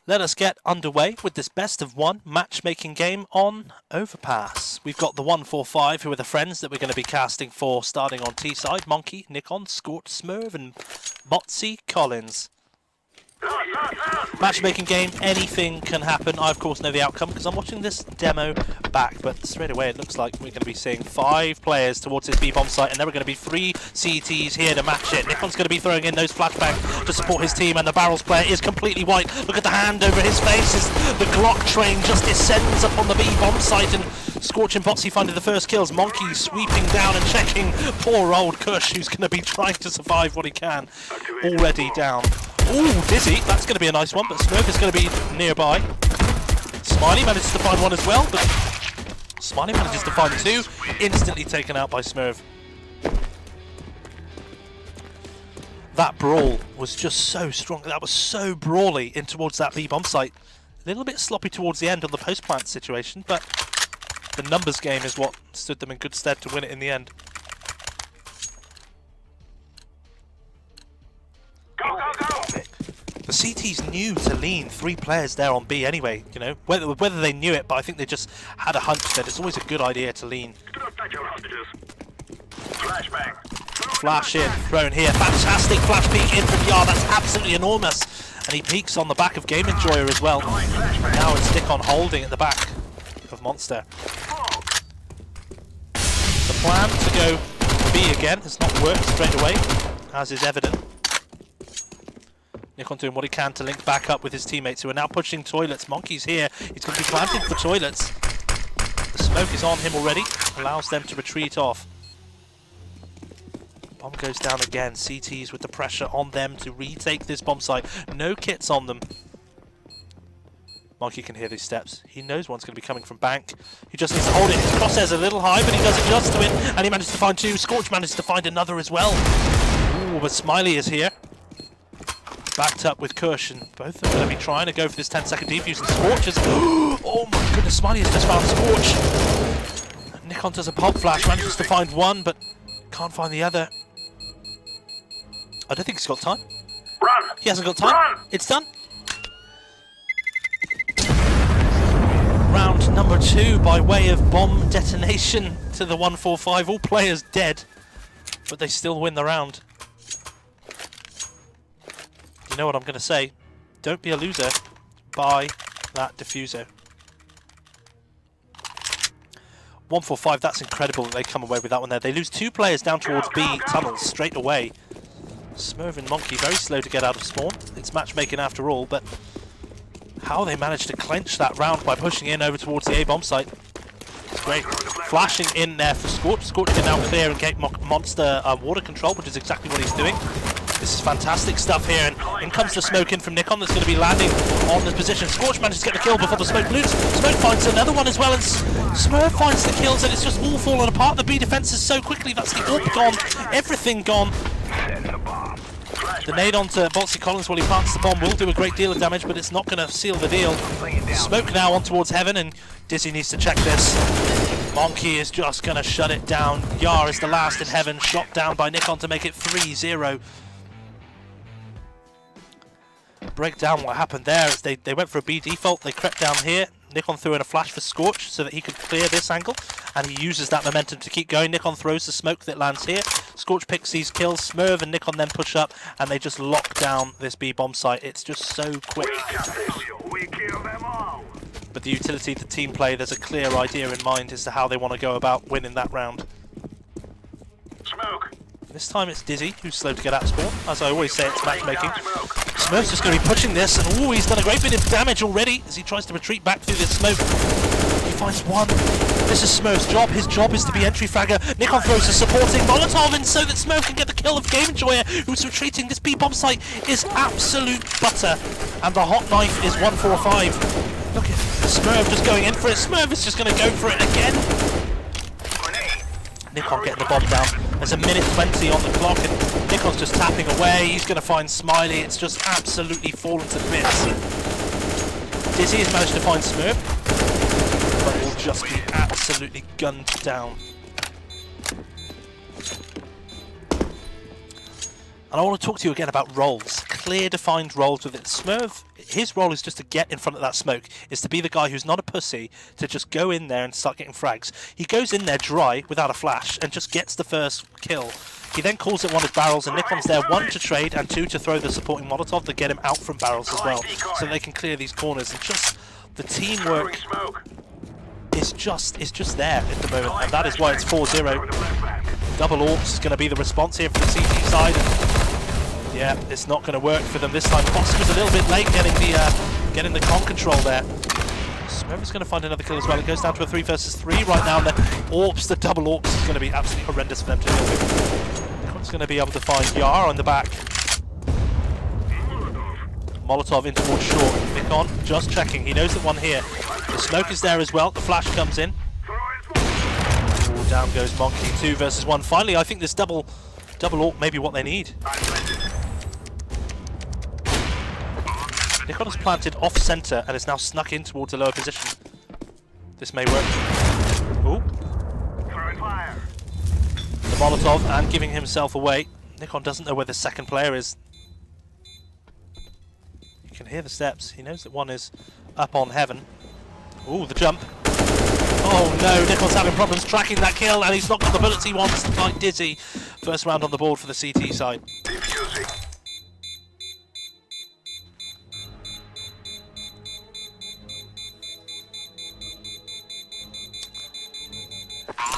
Let us get underway with this best of one matchmaking game on Overpass. We've got the 145, who are the friends that we're going to be casting for, starting on T-side. Monkey, Nikon, Scorch, Smurv, and Botsy Collins. Matchmaking game, anything can happen. I, of course, know the outcome because I'm watching this demo back, but straight away it looks like we're going to be seeing 5 players towards this B-bomb site, and there are going to be 3 CTs here to match it. Nikon's going to be throwing in those flashbangs to support his team, and the barrels player is completely white. Look at the hand over his face as the Glock train just descends upon the B-bomb site, and Scorch and Botsy finding the first kills. Monkey sweeping down and checking poor old Kush, who's going to be trying to survive what he can. Already down. Ooh, Dizzy, that's going to be a nice one, but Smurf is going to be nearby. Smiley manages to find one as well, but Smiley manages to find 2, instantly taken out by Smurf. That brawl was just so strong, that was so brawly in towards that B-bomb site. A little bit sloppy towards the end on the post-plant situation, but the numbers game is what stood them in good stead to win it in the end. The CT's new to lean 3 players there on B anyway, you know, whether they knew it, but I think they just had a hunch that it's always a good idea to lean. Flash in, thrown here, fantastic flash peek in from Yar, that's absolutely enormous. And he peeks on the back of Game Enjoyer as well. Now it's Nikon holding at the back of Monster. The plan to go B again has not worked straight away, as is evident. Nikon doing what he can to link back up with his teammates who are now pushing toilets. Monkey's here. He's going to be planting for toilets. The smoke is on him already. Allows them to retreat off. Bomb goes down again. CTs with the pressure on them to retake this bomb site. No kits on them. Monkey can hear these steps. He knows one's going to be coming from bank. He just needs to hold it. His crosshair's a little high, but he does it just to it. And he manages to find 2. Scorch manages to find another as well. Ooh, but Smiley is here. Backed up with Kush, and both of them are going to be trying to go for this 10-second defuse, and Scorch is... Oh my goodness, Smiley has just found Scorch! Nikon does a pop flash, manages to find one, but can't find the other. I don't think he's got time. Run! He hasn't got time. Run! It's done. Round number 2 by way of bomb detonation to the 145. All players dead, but they still win the round. You know what I'm going to say? Don't be a loser. Buy that diffuser. 145, that's incredible that they come away with that one there. They lose 2 players down towards B tunnels straight away. Smurf and Monkey very slow to get out of spawn. It's matchmaking after all, but how they managed to clench that round by pushing in over towards the A bomb site. It's great. Flashing in there for Scorch. Scorch can now clear and get Monster water control, which is exactly what he's doing. This is fantastic stuff here, and in comes the smoke in from Nikon that's going to be landing on the position. Scorch manages to get the kill before the smoke loots. Smoke finds another one as well, and Smurf finds the kills, and it's just all falling apart. The B defense is so quickly. That's the AWP gone, everything gone. The nade onto Botsy Collins while he plants the bomb will do a great deal of damage, but it's not going to seal the deal. Smoke now on towards heaven, and Dizzy needs to check this. Monkey is just going to shut it down. Yar is the last in heaven, shot down by Nikon to make it 3-0. Break down what happened there as they went for a B default, they crept down here. Nikon threw in a flash for Scorch so that he could clear this angle, and he uses that momentum to keep going. Nikon throws the smoke that lands here. Scorch picks these kills. Smurf and Nikon then push up, and they just lock down this B bomb site. It's just so quick. But the utility, the team play, there's a clear idea in mind as to how they want to go about winning that round. Smoke. This time it's Dizzy who's slow to get out of spawn. As I always say, it's matchmaking. Smurf's just going to be pushing this, and ooh, he's done a great bit of damage already as he tries to retreat back through this smoke. He finds one. This is Smurf's job. His job is to be entry fragger. Nikon throws a supporting Molotov in so that Smurf can get the kill of Game Enjoyer, who's retreating. This B-bomb site is absolute butter, and the hot knife is 145. Look at Smurf just going in for it. Smurf is just going to go for it again. Nikon getting the bomb down. There's a minute 20 on the clock, and Nikon's just tapping away. He's going to find Smiley. It's just absolutely fallen to bits. Dizzy has managed to find Smurf, but will just be absolutely gunned down. And I want to talk to you again about roles. clear defined roles with it. Smurf, his role is just to get in front of that smoke, is to be the guy who's not a pussy, to just go in there and start getting frags. He goes in there dry without a flash and just gets the first kill. He then calls it one of barrels, and Nikon's there, 1 to trade and 2 to throw the supporting Molotov to get him out from barrels as well, so they can clear these corners. And just the teamwork is just there at the moment, and that is why it's 4-0. Double AWPs is going to be the response here for the CT side. And yeah, it's not going to work for them this time. Bossy was a little bit late getting the con control there. Smurf is going to find another kill as well. It goes down to a 3 versus 3 right now, and the AWPs, the double AWPs, is going to be absolutely horrendous for them to deal with. Nikon's going to be able to find Yar on the back. Molotov in towards short. Nikon just checking. He knows that one here. The smoke is there as well. The flash comes in. Ooh, down goes Monkey. 2 versus 1. Finally, I think this double AWP may be what they need. Nikon has planted off center and is now snuck in towards a lower position. This may work. Ooh. The Molotov and giving himself away. Nikon doesn't know where the second player is. You can hear the steps. He knows that one is up on heaven. Ooh, the jump. Oh no, Nikon's having problems tracking that kill, and he's not got the bullets he wants, like Dizzy. First round on the board for the CT side.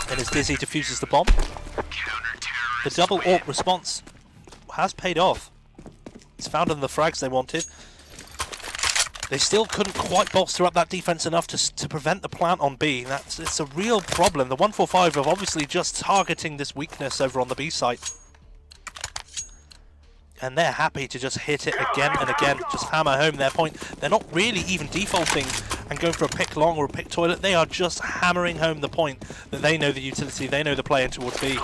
And as Dizzy defuses the bomb, the double AWP response has paid off. It's found them the frags they wanted. They still couldn't quite bolster up that defense enough to prevent the plant on B. It's a real problem. The 145 are obviously just targeting this weakness over on the B site. And they're happy to just hit it again and again, just hammer home their point. They're not really even defaulting and going for a pick long or a pick toilet. They are just hammering home the point that they know the utility, they know the play in towards B.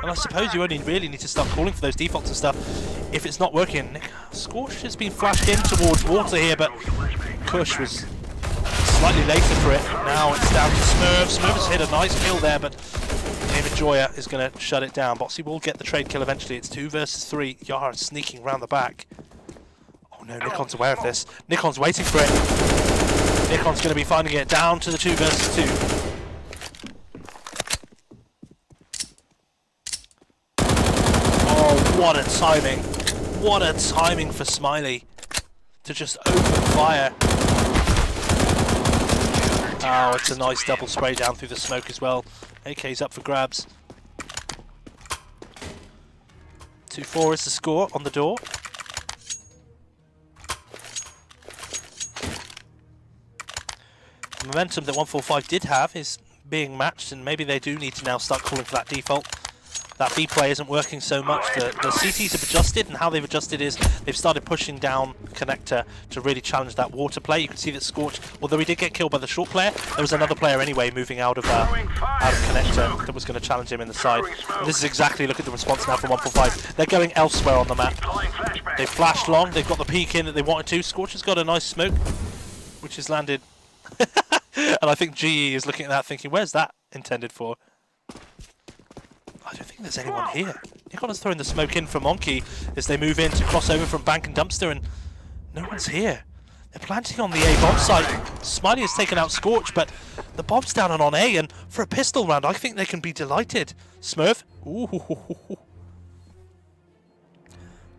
And I suppose you only really need to start calling for those defaults and stuff if it's not working. Scorch has been flashed in towards water here, but Kush was slightly later for it. Now it's down to Smurf. Smurf has hit a nice kill there, but David Joya is going to shut it down. Boxy will get the trade kill eventually. It's 2 versus 3. Yara sneaking around the back. Oh no, Nikon's aware of this. Nikon's waiting for it. Nikon's going to be finding it down to the 2 versus 2. What a timing. What a timing for Smiley to just open fire. Oh, it's a nice double spray down through the smoke as well. AK's up for grabs. 2-4 is the score on the door. The momentum that 145 did have is being matched, and maybe they do need to now start calling for that default. That B play isn't working so much. The CTs have adjusted, and how they've adjusted is they've started pushing down connector to really challenge that water play. You can see that Scorch, although he did get killed by the short player, there was another player anyway moving out of connector that was going to challenge him in the side. And this is exactly, look at the response now from 145. They're going elsewhere on the map. They've flashed long, they've got the peek in that they wanted to. Scorch has got a nice smoke, which has landed. And I think GE is looking at that thinking, where's that intended for? I don't think there's anyone here. Nikon is throwing the smoke in for Monkey as they move in to cross over from Bank and Dumpster, and no one's here. They're planting on the A bomb site. Smiley has taken out Scorch, but the bomb's down and on A, and for a pistol round, I think they can be delighted. Smurf. Ooh.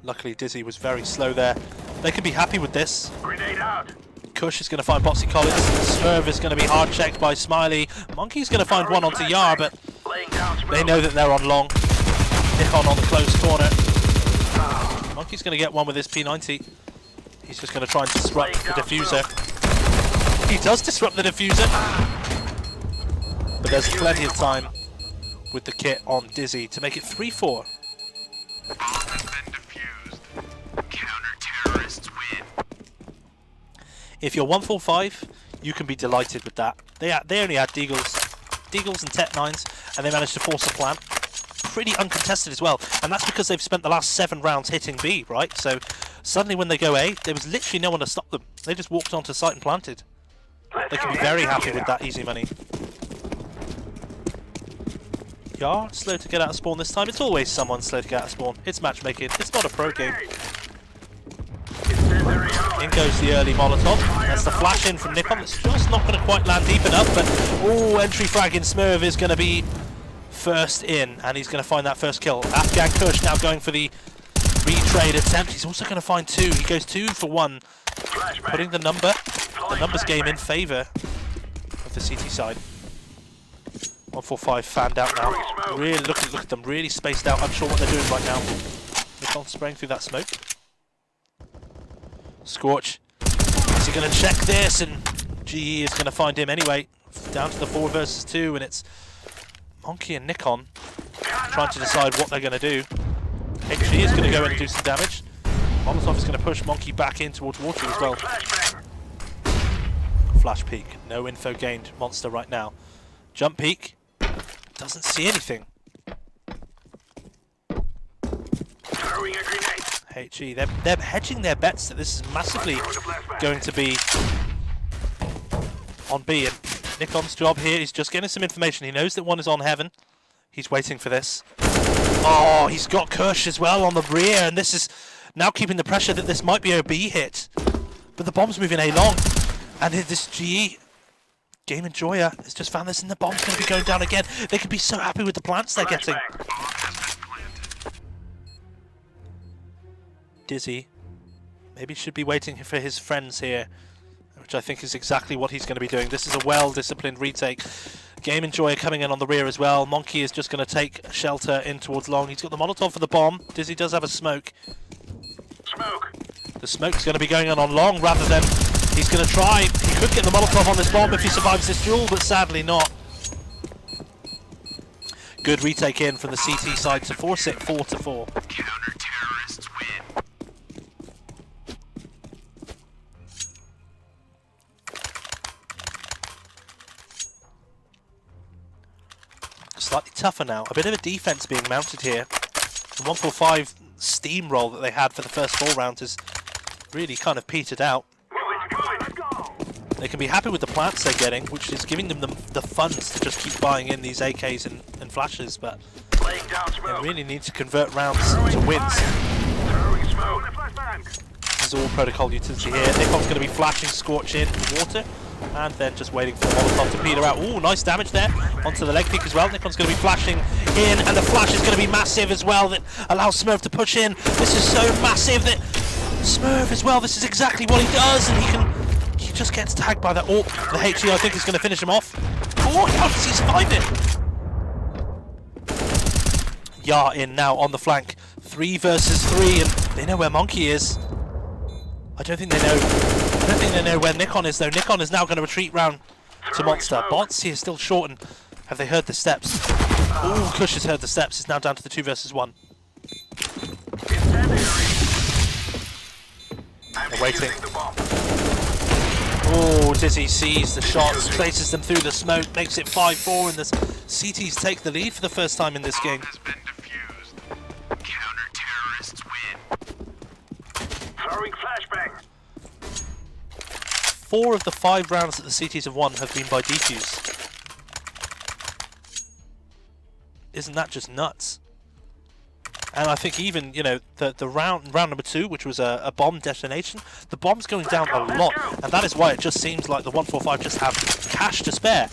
Luckily, Dizzy was very slow there. They can be happy with this. Grenade out. Kush is going to find Botsy Collins. Smurf is going to be hard checked by Smiley. Monkey's going to find one onto Yar, but they know that they're on long. Nikon on the close corner. Monkey's going to get one with his P90. He's just going to try and disrupt the diffuser. He does disrupt the diffuser. But there's plenty of time with the kit on Dizzy to make it 3-4. If you're 145, you can be delighted with that. They only had Deagles and Tet 9s, and they managed to force a plant. Pretty uncontested as well, and that's because they've spent the last 7 rounds hitting B, right? So suddenly when they go A, there was literally no one to stop them. They just walked onto site and planted. They can be very happy with that easy money. Yar, slow to get out of spawn this time. It's always someone slow to get out of spawn. It's matchmaking. It's not a pro game. In goes the early Molotov. That's the flash in from Nikon. It's just not going to quite land deep enough, but entry frag in Smurv is going to be first in, and he's going to find that first kill. Afghan Kush now going for the retrade attempt. He's also going to find two. He goes 2 for 1, putting the numbers game in favour of the CT side. 145 fanned out now. Really look at them, really spaced out, unsure what they're doing right now. Nikon spraying through that smoke. Scorch. Is he going to check this? And GE is going to find him anyway. Down to the 4 versus 2, and it's Monkey and Nikon trying to decide what they're going to do. HG is going to go in and do some damage. Molotov is going to push Monkey back in towards water as well. Flash peek. No info gained. Monster right now. Jump peek. Doesn't see anything. HE, they're hedging their bets that this is massively going to be on B, and Nikon's job here is just getting some information. He knows that one is on heaven. He's waiting for this. Oh, he's got Kirsch as well on the rear, and this is now keeping the pressure that this might be a B hit. But the bomb's moving A long, and this GE Game Enjoyer has just found this, and the bomb's going to be going down again. They could be so happy with the plants they're getting. Dizzy maybe should be waiting for his friends here, which I think is exactly what he's going to be doing. This is a well-disciplined retake. Game Enjoyer coming in on the rear as well. Monkey is just going to take shelter in towards long. He's got the Molotov for the bomb. Dizzy does have a smoke. The smoke's going to be going on long rather than he's going to try. He could get the Molotov on this bomb if he survives this duel, but sadly not. Good retake in from the CT side to force it 4-4. Counter-terrorists win. Slightly tougher now. A bit of a defense being mounted here. The 145 steamroll that they had for the first 4 rounds has really kind of petered out. They can be happy with the plants they're getting, which is giving them the funds to just keep buying in these AKs and flashes, but they really need to convert rounds to wins. This is all protocol utility here. Nikon's going to be flashing Scorch in water, and then just waiting for the Molotov to peter out. Ooh, nice damage there onto the leg peak as well. Nikon's going to be flashing in, and the flash is going to be massive as well. That allows Smurf to push in. This is so massive that Smurf as well, this is exactly what he does, and he just gets tagged by that AWP. The HE, I think, is going to finish him off. Oh, how does he survive it? Yar in now on the flank. 3 versus 3, and they know where Monkey is. I don't think they know where Nikon is though. Nikon is now going to retreat round to Monster. Botsy is still short, and have they heard the steps? Oh, Kush has heard the steps. It's now down to the 2 versus 1. They're waiting. Oh, Dizzy sees the shots, places them through the smoke, makes it 5-4, and the CTs take the lead for the first time in this game. Counter-terrorists win. Throwing flashbang. 4 of the 5 rounds that the CTs have won have been by defuse. Isn't that just nuts? And I think even, you know, the round number 2, which was a bomb detonation, the bomb's going down a lot, and that is why it just seems like the 145 just have cash to spare.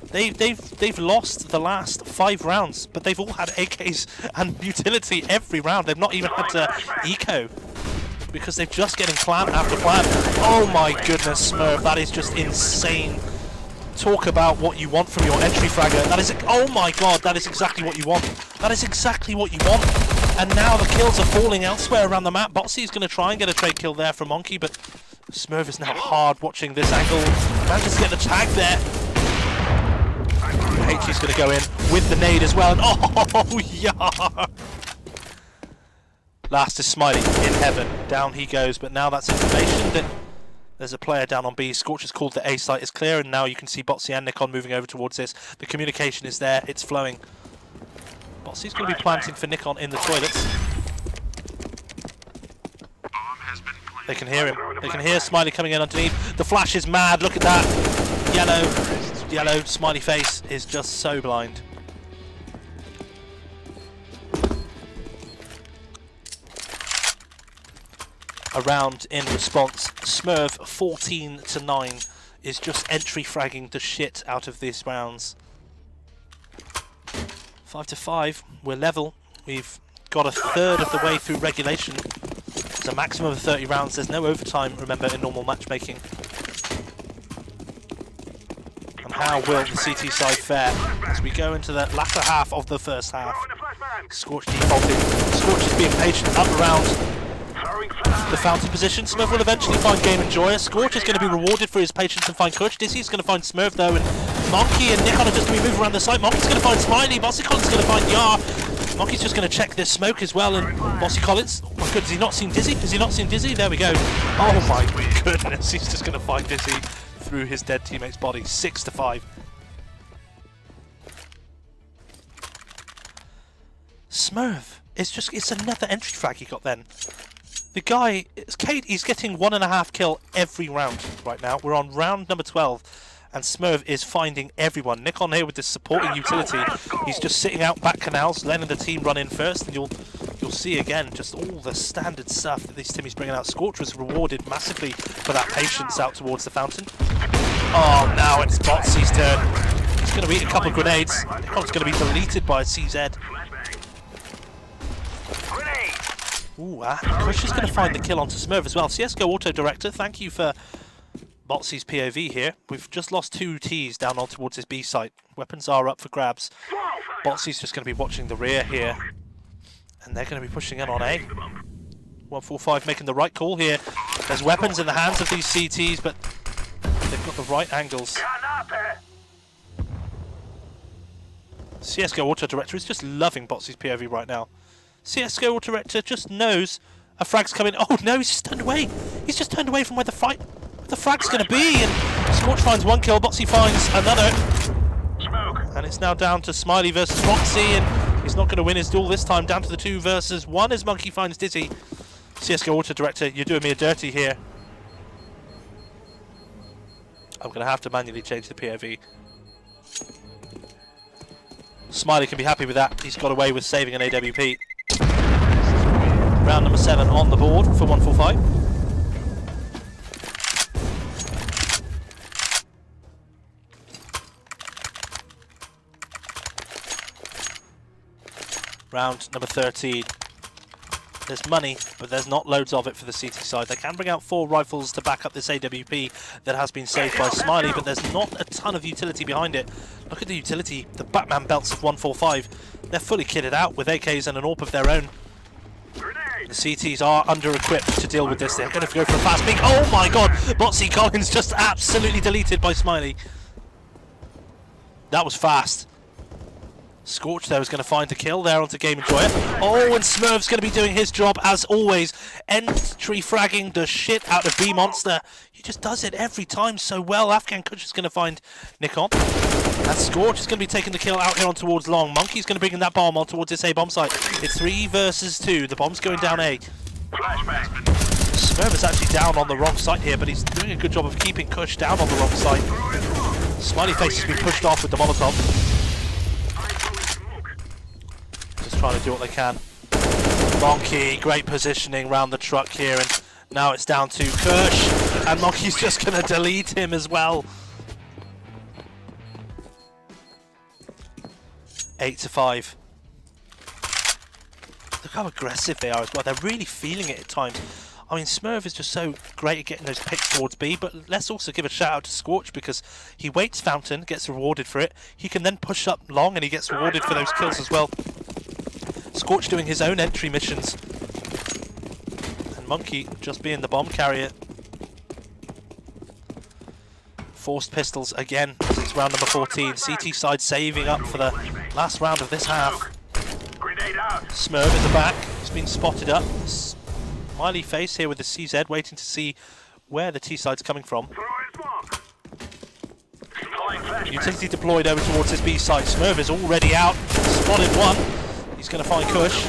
They've lost the last 5 rounds, but they've all had AKs and utility every round. They've not even had to eco, because they're just getting plant after plant. Oh my goodness, Smurf, that is just insane. Talk about what you want from your entry fragger. That is, oh my god, that is exactly what you want. That is exactly what you want. And now the kills are falling elsewhere around the map. Botsy is going to try and get a trade kill there from Monkey, but Smurf is now hard watching this angle. Manages to get the tag there. HG's going to go in with the nade as well. And oh, yeah. Last is Smiley in heaven. Down he goes, but now that's information that there's a player down on B. Scorch has called the A site is clear, and now you can see Botsy and Nikon moving over towards this. The communication is there, it's flowing. Botsy's going to be planting for Nikon in the toilets. They can hear him. They can hear Smiley coming in underneath. The flash is mad, look at that. Yellow, smiley face is just so blind. around in response. Smurv 14-9 is just entry fragging the shit out of these rounds. 5-5, we're level. We've got a third of the way through regulation. It's a maximum of 30 rounds. There's no overtime, remember, in normal matchmaking. And how will the CT side fare as we go into the latter half of the first half? Scorch defaulting. Scorch is being patient up around the fountain position. Smurf will eventually find Game Enjoyer. Scorch is going to be rewarded for his patience and find Kush. Dizzy's going to find Smurf though, and Monkey and Nikon are just going to be moving around the site. Monkey's going to find Smiley. Bossy Collins is going to find Yar. Monkey's just going to check this smoke as well, and Bossy Collins. Oh my god, has he not seen Dizzy? Has he not seen Dizzy? There we go. Oh my goodness, he's just going to find Dizzy through his dead teammate's body. 6-5. Smurf, it's another entry frag he got then. The guy, he's getting 1.5 kill every round right now. We're on round number 12, and Smurf is finding everyone. Nikon here with this supporting utility. He's just sitting out back canals, letting the team run in first, and you'll see again just all the standard stuff that this team is bringing out. Scorch was rewarded massively for that patience out towards the fountain. Oh, now it's Botsy's turn. He's going to eat a couple of grenades. Nikon's going to be deleted by CZ. Ooh, Kush is going to find the kill onto Smurf as well. CSGO Auto Director, thank you for Botsy's POV here. We've just lost 2 Ts down on towards his B site. Weapons are up for grabs. Botsy's just going to be watching the rear here. And they're going to be pushing in on A. 145 making the right call here. There's weapons in the hands of these CTs, but they've got the right angles. CSGO Auto Director is just loving Botsy's POV right now. CSGO Auto Director just knows a frag's coming. Oh no, he's just turned away. He's just turned away from where the frag's going to be. And Scorch finds 1 kill, Botsy finds another. And it's now down to Smiley versus Moxie, and he's not going to win his duel this time. Down to the 2 versus 1 as Monkey finds Dizzy. CSGO Auto Director, you're doing me a dirty here. I'm going to have to manually change the POV. Smiley can be happy with that. He's got away with saving an AWP. Round number 7 on the board for 145. Round number 13. There's money, but there's not loads of it for the CT side. They can bring out 4 rifles to back up this AWP that has been saved by Smiley, but there's not a ton of utility behind it. Look at the utility, the Batman belts of 145. They're fully kitted out with AKs and an AWP of their own. The CTs are under-equipped to deal with this. They're going to go for a fast peek. Oh my god! Botsy Collins just absolutely deleted by Smiley. That was fast. Scorch there is going to find the kill there onto Game Enjoyer. Oh, and Smurf's going to be doing his job as always. Entry fragging the shit out of B-Monster. He just does it every time so well. Afghan Kush is going to find Nikon. And Scorch is going to be taking the kill out here on towards Long. Monkey's going to bring in that bomb on towards this A bomb site. It's 3 versus 2. The bomb's going down A. Smurf is actually down on the wrong site here, but he's doing a good job of keeping Kush down on the wrong site. Smiley Face has been pushed off with the Molotov. Just trying to do what they can. Monkey, great positioning around the truck here, and now it's down to Kush, and Monkey's just going to delete him as well. 8-5. Look how aggressive they are as well. They're really feeling it at times. I mean, Smurf is just so great at getting those picks towards B, but let's also give a shout out to Scorch because he waits Fountain, gets rewarded for it. He can then push up Long and he gets rewarded for those kills as well. Scorch doing his own entry missions. And Monkey just being the bomb carrier. Forced pistols again. It's round number 14. CT side saving up for the last round of this half. Smurf in the back. He's been spotted up. Smiley Face here with the CZ waiting to see where the T side's coming from. Utility deployed over towards his B side. Smurf is already out. Spotted 1. He's going to find Kush.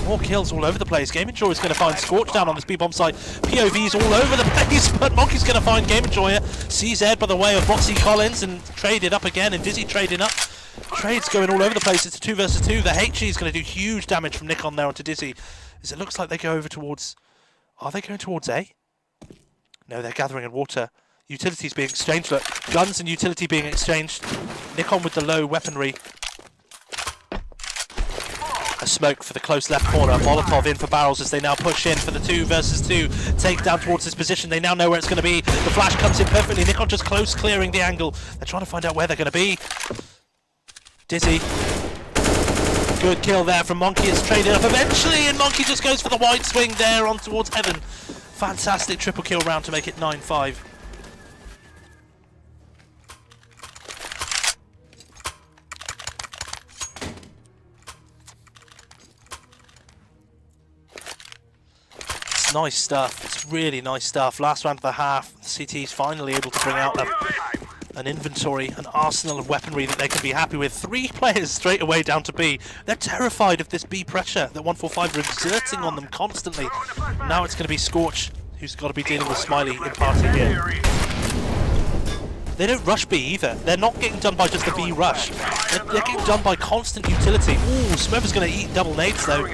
More kills all over the place. Game Enjoyer is going to find Scorch down on this B-bomb site. POVs all over the place, but Monkey's going to find Game Enjoyer. CZ by the way of Botsy Collins and traded up again, and Dizzy trading up. Trades going all over the place. It's a 2 versus 2. The HE is going to do huge damage from Nikon there onto Dizzy. As it looks like they go over towards... Are they going towards A? No, they're gathering in water. Utilities being exchanged. Look, guns and utility being exchanged. Nikon with the low weaponry. A smoke for the close left corner. Molotov in for barrels as they now push in for the 2 versus 2. Take down towards this position. They now know where it's going to be. The flash comes in perfectly. Nikon just close clearing the angle. They're trying to find out where they're going to be. Dizzy. Good kill there from Monkey. It's traded up eventually, and Monkey just goes for the wide swing there on towards Heaven. Fantastic triple kill round to make it 9-5. It's nice stuff. It's really nice stuff. Last round of the half, CT's finally able to bring out an inventory, an arsenal of weaponry that they can be happy with. 3 players straight away down to B. They're terrified of this B pressure that 145 are exerting on them constantly. Now it's going to be Scorch who's got to be dealing with Smiley in party here. They don't rush B either. They're not getting done by just the B rush. They're getting done by constant utility. Ooh, Smurfer's going to eat double nades though.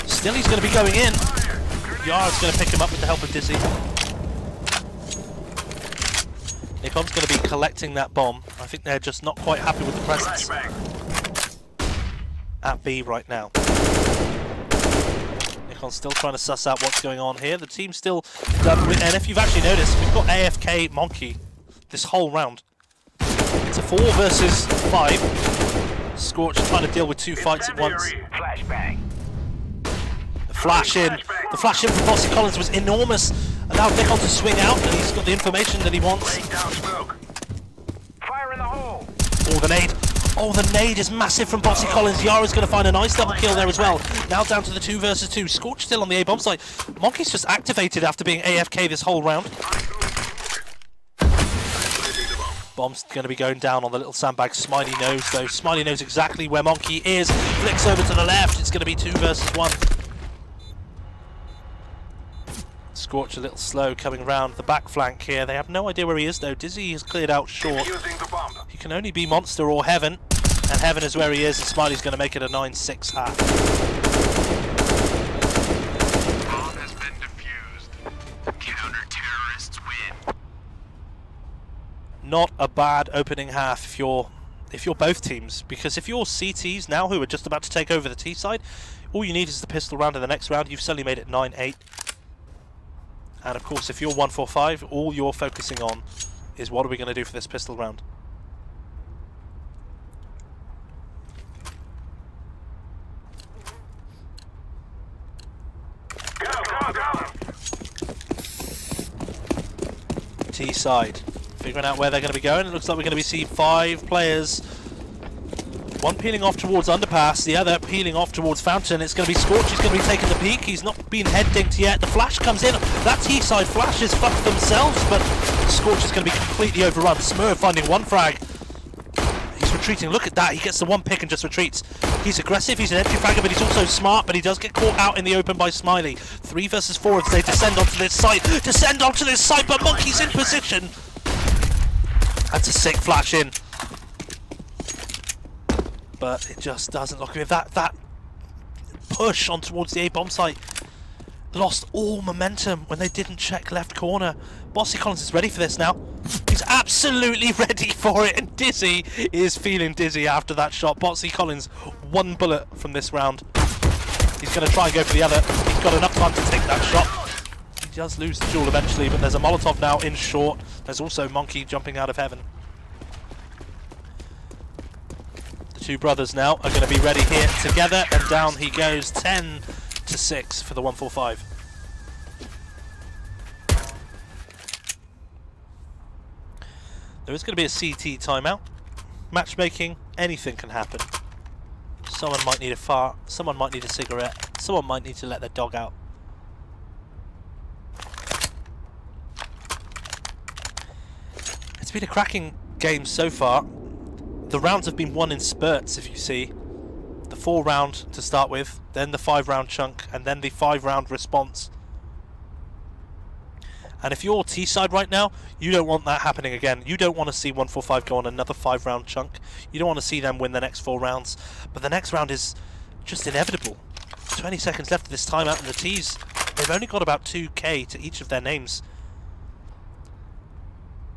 Still he's going to be going in. Yara's going to pick him up with the help of Dizzy. Nikon's going to be collecting that bomb. I think they're just not quite happy with the presence at B right now. Nikon's still trying to suss out what's going on here. The team's still done with, and if you've actually noticed, we've got AFK Monkey this whole round. It's a 4 versus 5. Scorch trying to deal with 2 fights at once. The flash in from Bossy Collins was enormous. Allowed Nikon to swing out, and he's got the information that he wants. Fire in the hole. Oh, the nade. Oh, the nade is massive from Bossy Collins. Yara's going to find a nice double kill there as well. Now down to the 2 versus 2. Scorch still on the A bomb site. Monkey's just activated after being AFK this whole round. Bomb's going to be going down on the little sandbag. Smiley knows though. Smiley knows exactly where Monkey is. Flicks over to the left. It's going to be 2 versus 1. Scorch a little slow coming around the back flank here. They have no idea where he is though. Dizzy has cleared out short. He can only be Monster or Heaven. And Heaven is where he is, and Smiley's going to make it a 9-6 half. Bomb has been defused. Counter-terrorists win. Not a bad opening half if you're both teams, because if you're CTs now who are just about to take over the T side, all you need is the pistol round in the next round. You've suddenly made it 9-8. And of course, if you're 145, all you're focusing on is what are we going to do for this pistol round. Go. T side, figuring out where they're going to be going. It looks like we're going to be seeing 5 players. One peeling off towards Underpass, the other peeling off towards Fountain. It's going to be Scorch who's going to be taking the peak. He's not been head dinked yet. The flash comes in. That T-side flash is fucked themselves, but Scorch is going to be completely overrun. Smurf finding 1 frag. He's retreating. Look at that. He gets the 1 pick and just retreats. He's aggressive. He's an empty fragger, but he's also smart, but he does get caught out in the open by Smiley. 3 versus 4 as they descend onto this site. But Monkey's in position. That's a sick flash in. But it just doesn't look good. That push on towards the A bomb site lost all momentum when they didn't check left corner. Bossy Collins is ready for this now. He's absolutely ready for it, and Dizzy is feeling dizzy after that shot. Bossy Collins, 1 bullet from this round. He's going to try and go for the other. He's got enough time to take that shot. He does lose the duel eventually, but there's a Molotov now in short. There's also Monkey jumping out of Heaven. 2 brothers now are going to be ready here together, and down he goes. 10-6 for the 145. There is going to be a CT timeout. Matchmaking, anything can happen. Someone might need a fart, someone might need a cigarette, someone might need to let their dog out. It's been a cracking game so far. The rounds have been won in spurts, if you see. The 4 round to start with, then the 5 round chunk, and then the 5 round response. And if you're T-side right now, you don't want that happening again. You don't want to see 145 go on another 5 round chunk. You don't want to see them win the next 4 rounds. But the next round is just inevitable. 20 seconds left of this timeout, and the T's They've only got about 2k to each of their names.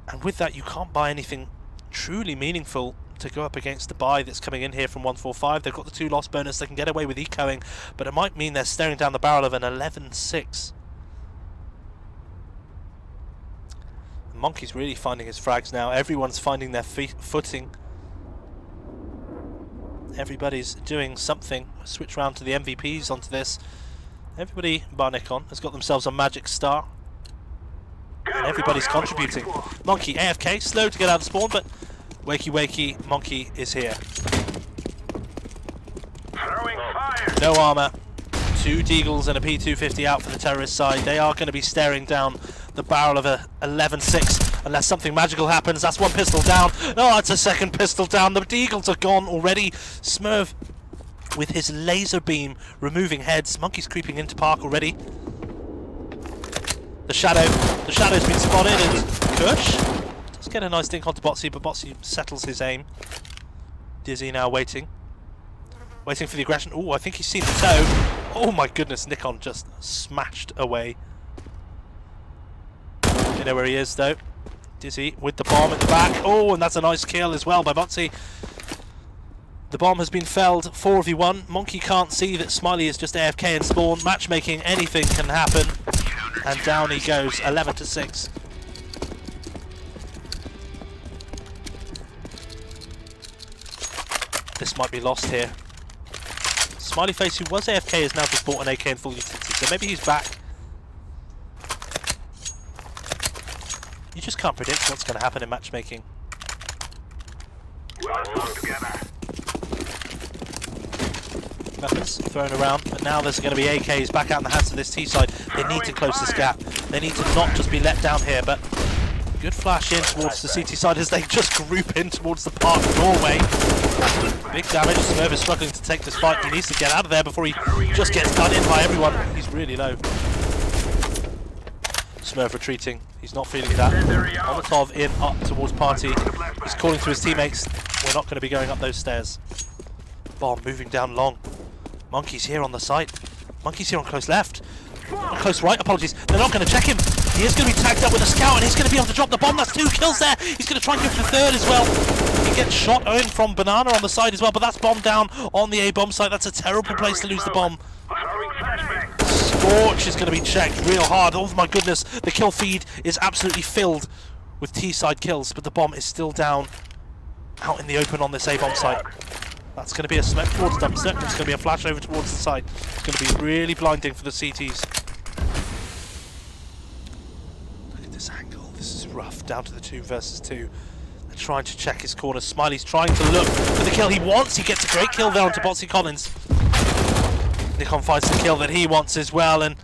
And with that, you can't buy anything truly meaningful to go up against the buy that's coming in here from 145. They've got the 2 loss bonus, they can get away with ecoing, but it might mean they're staring down the barrel of an 11-6. Monkey's really finding his frags now. Everyone's finding their footing. Everybody's doing something. Switch round to the MVPs onto this. Everybody, bar Nikon, has got themselves a magic star. And everybody's contributing. Monkey, AFK, slow to get out of spawn, but wakey wakey, Monkey is here. Throwing fire. No armour. 2 Deagles and a P250 out for the terrorist side. They are going to be staring down the barrel of a 11-6 unless something magical happens. That's 1 pistol down. Oh, it's a 2nd pistol down. The Deagles are gone already. Smurf with his laser beam removing heads. Monkey's creeping into park already. The shadow's been spotted, and Kush does get a nice dink onto Botsy, but Botsy settles his aim. Dizzy now waiting for the aggression. Oh, I think he's seen the toe. Oh my goodness, Nikon just smashed away. You know where he is though. Dizzy with the bomb at the back. Oh, and that's a nice kill as well by Botsy. The bomb has been felled. 4v1. Monkey can't see that Smiley is just AFK and spawn. Matchmaking, anything can happen. And down he goes, 11-6. This might be lost here. Smiley Face, who was AFK, has now just bought an AK in full utility, so maybe he's back. You just can't predict what's going to happen in matchmaking. Weapons thrown around, but now there's going to be AKs back out in the hands of this T side. They need to close this gap. They need to not just be let down here, but good flash in towards the CT side as they just group in towards the park doorway. Big damage. Smurf is struggling to take this fight. He needs to get out of there before he just gets done in by everyone. He's really low. Smurf retreating. He's not feeling that. Molotov in up towards party. He's calling to his teammates. We're not going to be going up those stairs. Bomb moving down long. Monkey's here on the site. Monkey's here on close left. On close right, apologies. They're not going to check him. He is going to be tagged up with a scout and he's going to be able to drop the bomb. That's 2 kills there. He's going to try and go for the 3rd as well. He gets shot in from Banana on the side as well, but that's bomb down on the A bomb site. That's a terrible place to lose the bomb. Scorch is going to be checked real hard. Oh my goodness, the kill feed is absolutely filled with T-side kills, but the bomb is still down out in the open on this A bomb site. That's going to be a smoke towards dumpster. It's going to be a flash over towards the side. It's going to be really blinding for the CTs. Look at this angle. This is rough. Down to the 2 versus 2. They're trying to check his corner. Smiley's trying to look for the kill he wants. He gets a great kill there onto Botsy Collins. Nikon finds the kill that he wants as well, and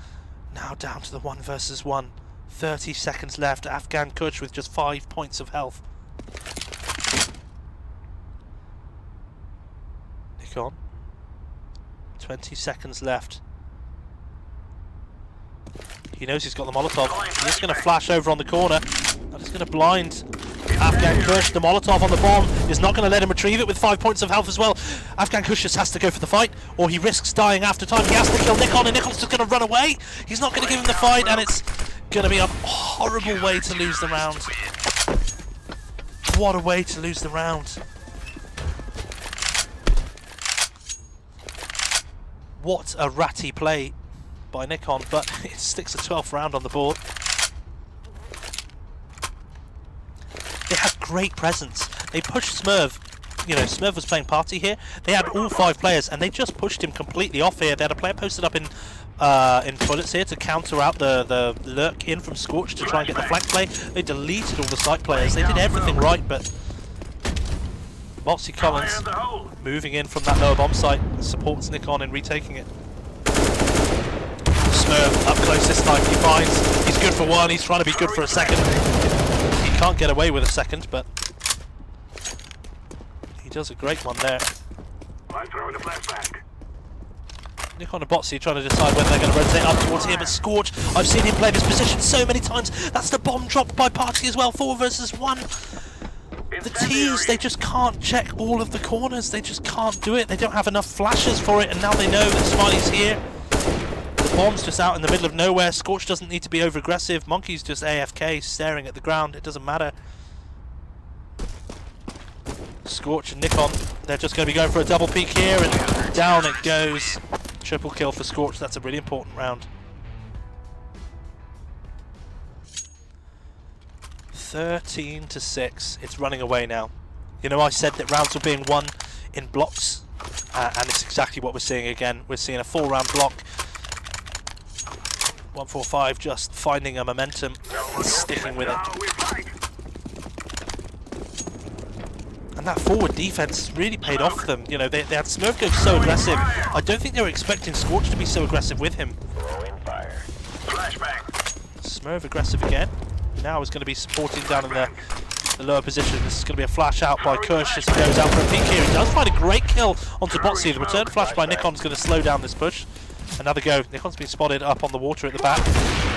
now down to the 1 versus 1. 30 seconds left. Afghan Kuch with just 5 points of health. Nikon. 20 seconds left. He knows he's got the Molotov. He's just going to flash over on the corner. That is going to blind Afghan Kush. The Molotov on the bomb is not going to let him retrieve it with 5 points of health as well. Afghan Kush just has to go for the fight, or he risks dying after time. He has to kill Nikon, and Nikon's just going to run away. He's not going to give him the fight, and it's going to be a horrible way to lose the round. What a way to lose the round. What a ratty play by Nikon, but it sticks a 12th round on the board. They had great presence. They pushed Smurf. You know, Smurf was playing party here. They had all 5 players, and they just pushed him completely off here. They had a player posted up in toilets here to counter out the lurk in from Scorch to try and get the flank play. They deleted all the site players. They did everything right, but Botsy Collins moving in from that lower bomb site supports Nikon in retaking it. Smurf up close this time. He finds he's good for 1. He's trying to be good for a 2nd. He can't get away with a 2nd, but he does a great one there. Nikon and Botsy trying to decide whether they're going to rotate up towards him. But Scorch, I've seen him play this position so many times. That's the bomb dropped by Party as well. 4 versus 1. The T's, they just can't check all of the corners. They just can't do it. They don't have enough flashes for it, and now they know that Smiley's here. The The bomb's just out in the middle of nowhere. Scorch doesn't need to be over aggressive. Monkey's just AFK, staring at the ground. It doesn't matter. Scorch and Nikon, they're just going to be going for a double peek here, and down it goes. Triple kill for Scorch. That's a really important round. 13-6. It's running away now. You know, I said that rounds were being won in blocks, and it's exactly what we're seeing again. We're seeing a 4-round block. 145 just finding a momentum and sticking with it. And that forward defense really paid off for them. You know, they had Smurf go so aggressive. I don't think they were expecting Scorch to be so aggressive with him. Smurf aggressive again. Now is going to be supporting down in the lower position. This is going to be a flash out by Kush as he goes out for a peek here. He does find a great kill onto Botsy. The return flash by Nikon is going to slow down this push. Another go. Nikon's been spotted up on the water at the back.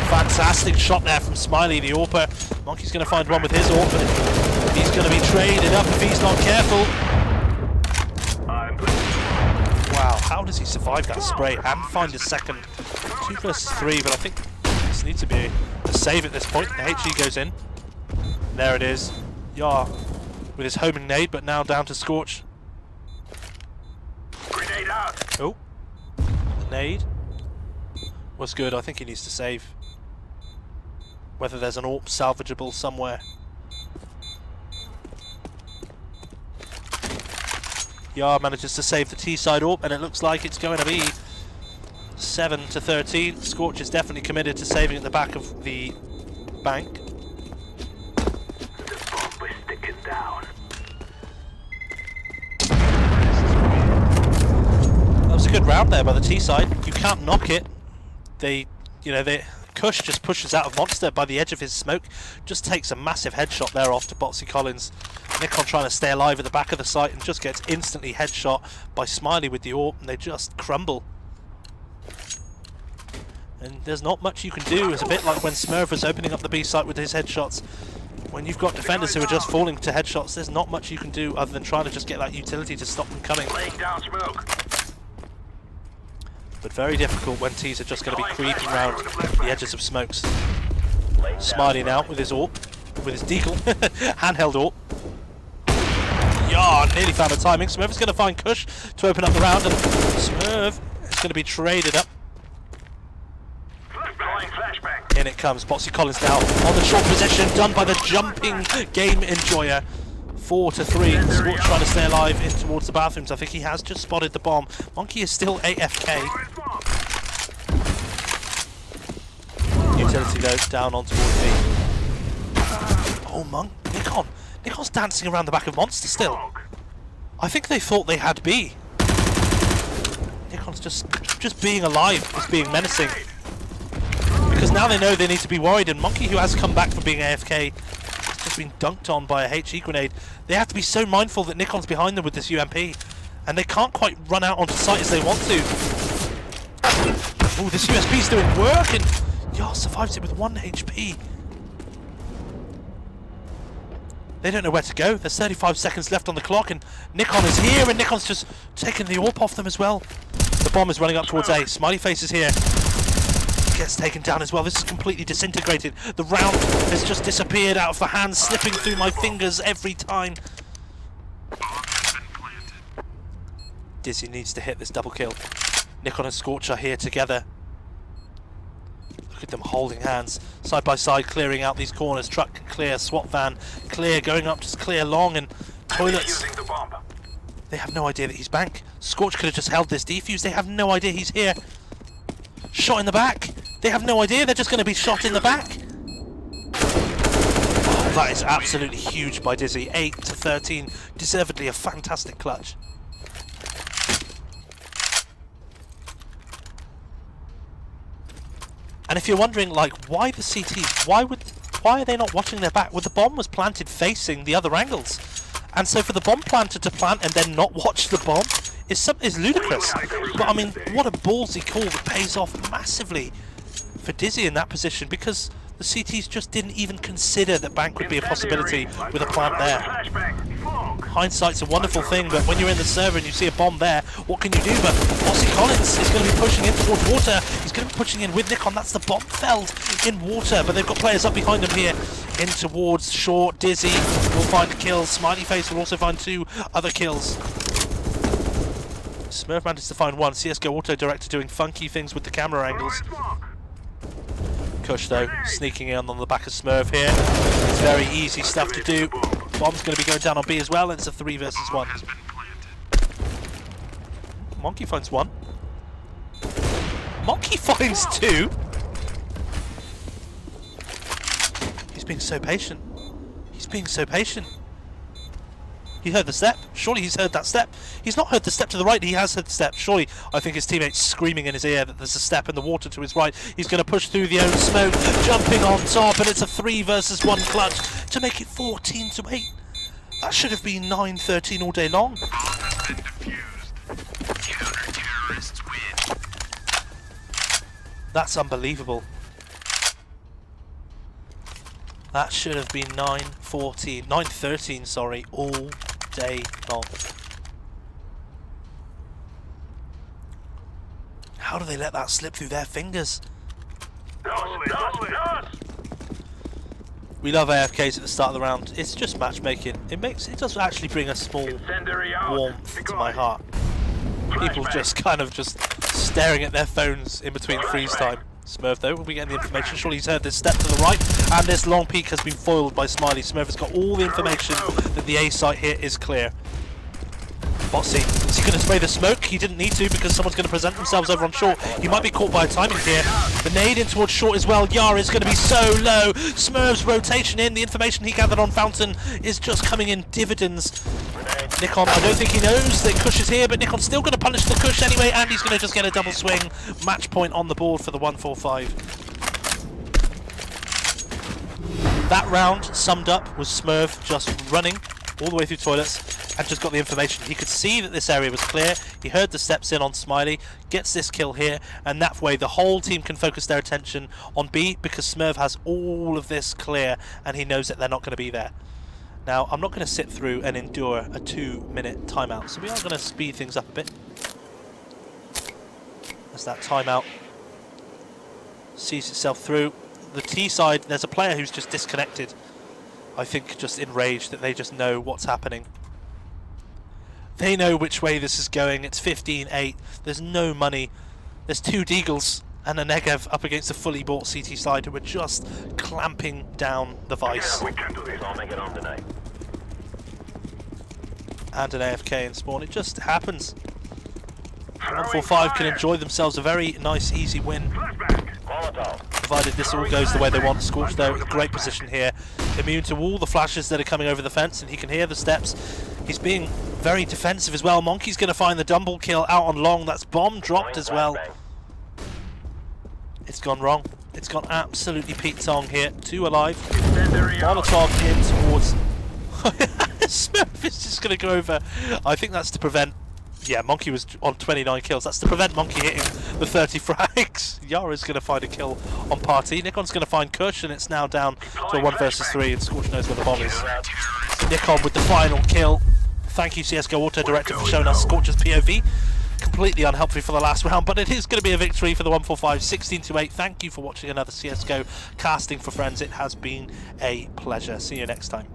Fantastic shot there from Smiley, the AWPer. Monkey's going to find one with his AWP, but he's going to be traded up if he's not careful. Wow, how does he survive that spray and find a second? 2 versus 3, but I think this needs to be a save at this point. The HE goes in. There it is. Yar with his homing nade, but now down to Scorch. Grenade out. Oh. The nade was good. I think he needs to save. Whether there's an AWP salvageable somewhere. Yar manages to save the T-side AWP, and it looks like it's going to be 7-13. Scorch is definitely committed to saving at the back of the bank. The bomb is sticking down. That was a good round there by the T-side. You can't knock it. Kush just pushes out of Monster by the edge of his smoke. Just takes a massive headshot there off to Botsy Collins. Nikon trying to stay alive at the back of the site and just gets instantly headshot by Smiley with the AWP, and they just crumble. And there's not much you can do. It's a bit like when Smurf was opening up the B site with his headshots. When you've got defenders who are just falling to headshots, there's not much you can do other than trying to just get that utility to stop them coming. Laying down smoke. But very difficult when T's are just going to be creeping around the edges of smokes. Smiley now with his AWP, with his deagle, handheld AWP. Yeah, nearly found the timing. Smurf is going to find Kush to open up the round, and Smurf is going to be traded up. In it comes, Botsy Collins now on the short position, done by the jumping game enjoyer. 4-3. Scorch trying to stay alive in towards the bathrooms. I think he has just spotted the bomb. Monkey is still AFK. Utility though down on towards B. Oh, Nikon. Nikon's dancing around the back of Monster still. I think they thought they had B. Nikon's just being alive, just being menacing. Because now they know they need to be worried, and Monkey, who has come back from being AFK, has just been dunked on by a HE grenade. They have to be so mindful that Nikon's behind them with this UMP, and they can't quite run out onto site as they want to. Oh, this USP's doing work, and Yar survives it with 1 HP. They don't know where to go. There's 35 seconds left on the clock, and Nikon is here, and Nikon's just taking the AWP off them as well. The bomb is running up towards A. Smiley Face is here. Gets taken down as well. This is completely disintegrated. The round has just disappeared out of the hands, slipping through my fingers every time. Dizzy needs to hit this double kill. Nikon and Scorch are here together. Look at them holding hands, side by side, clearing out these corners. Truck clear, SWAT van clear, going up to clear long, and toilets. They have no idea that he's bank. Scorch could have just held this defuse. They have no idea he's here. Shot in the back. They have no idea. They're just going to be shot in the back. Oh, that is absolutely huge by Dizzy. 8-13. Deservedly a fantastic clutch. And if you're wondering, like, why the CTs? Why are they not watching their back? Well, the bomb was planted facing the other angles, and so for the bomb planter to plant and then not watch the bomb is ludicrous. But I mean, what a ballsy call that pays off massively for Dizzy in that position, because the CTs just didn't even consider that bank would be a possibility with a plant there. Hindsight's a wonderful thing, but when you're in the server and you see a bomb there, what can you do? But Aussie Collins is going to be pushing in towards water. He's going to be pushing in with Nikon. That's the bomb felled in water, but they've got players up behind them here in towards Short. Dizzy will find a kill. Smiley Face will also find 2 other kills. Smurf manages to find 1. CSGO Auto Director doing funky things with the camera angles. Kush though, sneaking in on the back of Smurf here. It's very easy stuff to do. Bomb's going to be going down on B as well, and it's a 3 versus 1. Monkey finds 1. Monkey finds 2. He's being so patient. He's being so patient. He heard the step. Surely he's heard that step. He's not heard the step to the right. He has heard the step. Surely, I think his teammate's screaming in his ear that there's a step in the water to his right. He's going to push through the own smoke, jumping on top, and it's a 3 versus 1 clutch to make it 14-8. That should have been 9-13 all day long. That's unbelievable. That should have been 9-13, sorry, all day long. How do they let that slip through their fingers? We love AFKs at the start of the round. It's just matchmaking. It does actually bring a small warmth to my heart. People just kind of just staring at their phones in between freeze time. Smurf though will be getting the information. Surely he's heard this step to the right, and this long peek has been foiled by Smiley. Smurf has got all the information that the A site here is clear. Botsy, is he going to spray the smoke? He didn't need to because someone's going to present themselves over on short. He might be caught by a timing here. The nade in towards short as well. Yara is going to be so low. Smurf's rotation in. The information he gathered on Fountain is just coming in dividends. Nikon, I don't think he knows that Kush is here, but Nikon's still going to punish the Kush anyway, and he's going to just get a double swing. Match point on the board for the 145. That round summed up was Smurf just running all the way through toilets and just got the information. He could see that this area was clear. He heard the steps in on Smiley, gets this kill here, and that way the whole team can focus their attention on B because Smurf has all of this clear and he knows that they're not going to be there. Now, I'm not going to sit through and endure a 2-minute timeout, so we are going to speed things up a bit. As that timeout sees itself through. The T side, there's a player who's just disconnected. I think just enraged that they just know what's happening. They know which way this is going. It's 15-8. There's no money. There's 2 Deagles and a Negev up against a fully bought CT side who are just clamping down the vice. Yeah, we can do this. I'll make it on tonight. And an AFK in spawn. It just happens. 145 can enjoy themselves a very nice, easy win. Provided this all goes the way they want. Scorch though, in great position here. Immune to all the flashes that are coming over the fence, and he can hear the steps. He's being very defensive as well. Monkey's going to find the dumble kill out on long. That's bomb dropped as well. It's gone wrong. It's gone absolutely Pete Tong here. 2 alive. Molotov in towards... Smurf is just going to go over. I think that's to prevent... Yeah, Monkey was on 29 kills. That's to prevent Monkey hitting the 30 frags. Yara's going to find a kill on Party. Nikon's going to find Kush, and it's now down to a 1 versus 3, and Scorch knows where the bomb is. Nikon with the final kill. Thank you, CSGO Auto Director, for showing us Scorch's POV. Completely unhelpful for the last round, but it is going to be a victory for the 145, 16-8. Thank you for watching another CSGO Casting for Friends. It has been a pleasure. See you next time.